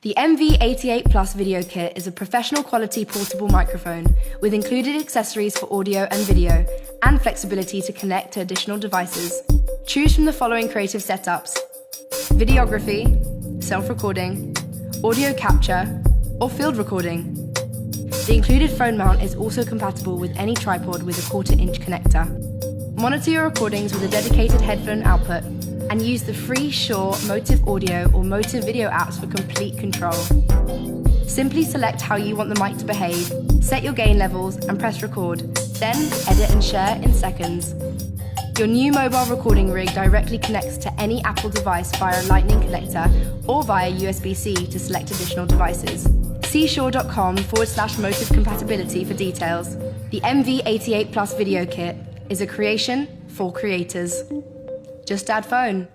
The MV88+Video Kit is a professional quality portable microphone with included accessories for audio and video and flexibility to connect to additional devices. Choose from the following creative setups: videography, self-recording, audio capture, or field recording. The included phone mount is also compatible with any tripod with a 1/4-inch connector. Monitor your recordings with a dedicated headphone output and use the free Shure Motive Audio or Motive Video apps for complete control. Simply select how you want the mic to behave, set your gain levels and press record, then edit and share in seconds. Your new mobile recording rig directly connects to any Apple device via a Lightning connector or via USB-C to select additional devices. See shure.com/motive compatibility for details. The MV88+ Video Kit is a creation for creators. Just add phone.